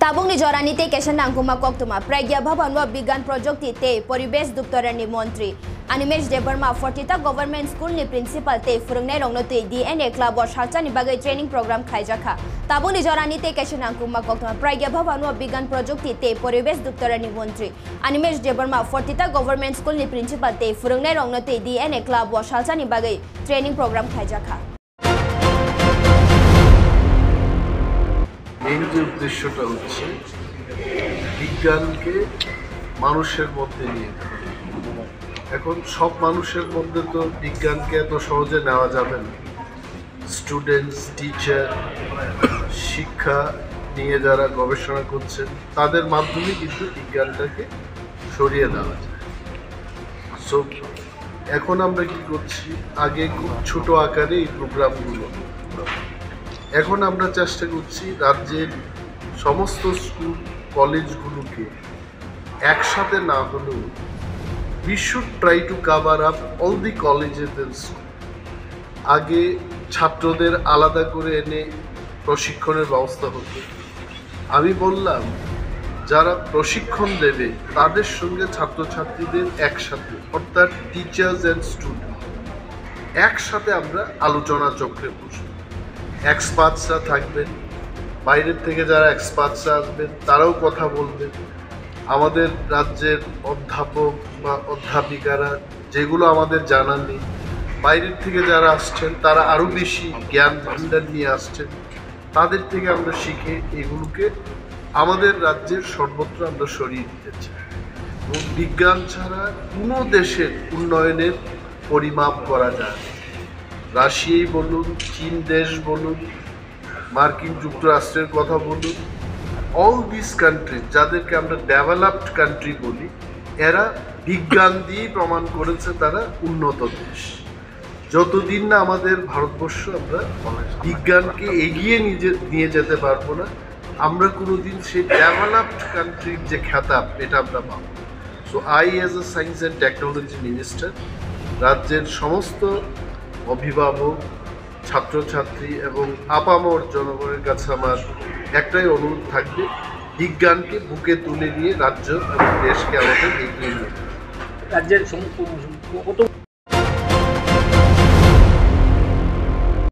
Tabung ni jorani te kesan nangkuma koktuma pragya bhavan wa bigan project te परिवेश दुक्तरनि मंत्री Animesh Debarma 40 government school ni principal te furungnai rongno te DNA club or shalcha ni bagai training program khaijaka Tabung ni jorani te kesan nangkuma koktuma pragya bhavan wa bigan project te परिवेश दुक्तरनि मंत्री Animesh Debarma 40 government school ni principal te furungnai rongno te DNA club or shalcha ni bagai training program khaijaka main যে উদ্দেশ্যটা হচ্ছে বিজ্ঞানকে মানুষের মধ্যে নিয়ে যাওয়া। এখন সব মানুষের মধ্যে তো বিজ্ঞানকে এত সহজে নেওয়া যাবে না। স্টুডেন্টস, টিচার, শিক্ষা নিয়ে যারা গবেষণা করছেন তাদের মাধ্যমে কিন্তু বিজ্ঞানটাকে সরিয়ে দেওয়া যায়। সো এখন আমরা কি করছি, আগে খুব ছোট আকারে এই প্রোগ্রামগুলো, এখন আমরা চেষ্টা করছি রাজ্যের সমস্ত স্কুল কলেজগুলোকে একসাথে না হলেও we should try to cover up all the colleges and schools. আগে ছাত্রদের আলাদা করে এনে প্রশিক্ষণের ব্যবস্থা হতো। আমি বললাম যারা প্রশিক্ষণ দেবে তাদের সঙ্গে ছাত্রছাত্রীদের একসাথে, অর্থাৎ টিচার্স অ্যান্ড স্টুডেন্ট একসাথে আমরা আলোচনা চক্রে বসবো। এক্সপার্টসরা থাকবেন, বাইরের থেকে যারা এক্সপার্টসরা আসবেন তারাও কথা বলবেন। আমাদের রাজ্যের অধ্যাপক বা অধ্যাপিকারা যেগুলো আমাদের জানা নেই, বাইরের থেকে যারা আসছেন তারা আরও বেশি জ্ঞান ভাণ্ডার নিয়ে আসছেন, তাদের থেকে আমরা শিখে এগুলোকে আমাদের রাজ্যের সর্বত্র আমরা সরিয়ে দিতে চাই। এবং বিজ্ঞান ছাড়া কোনো দেশের উন্নয়নের পরিমাপ করা যায় না। রাশিয়াই বলুন, চীন দেশ বলুন, মার্কিন যুক্তরাষ্ট্রের কথা বলুন, অল দিস কান্ট্রি যাদেরকে আমরা ডেভেলপড কান্ট্রি বলি, এরা বিজ্ঞান দিয়েই প্রমাণ করেছে তারা উন্নত দেশ। যতদিন না আমাদের ভারতবর্ষ আমরা বিজ্ঞানকে এগিয়ে নিয়ে যেতে পারবো না, আমরা কোনোদিন সেই ডেভেলপড কান্ট্রির যে খেতাব এটা আমরা পাবো। So I as a science and technology minister রাজ্যের সমস্ত অভিভাবক, ছাত্রছাত্রী এবং আপামর জনগণের কাছে আমার একটাই অনুরোধ থাকবে, বিজ্ঞানকে বুকে তুলে নিয়ে রাজ্য এবং দেশকে আমাদের এগিয়ে নিয়ে রাজ্যের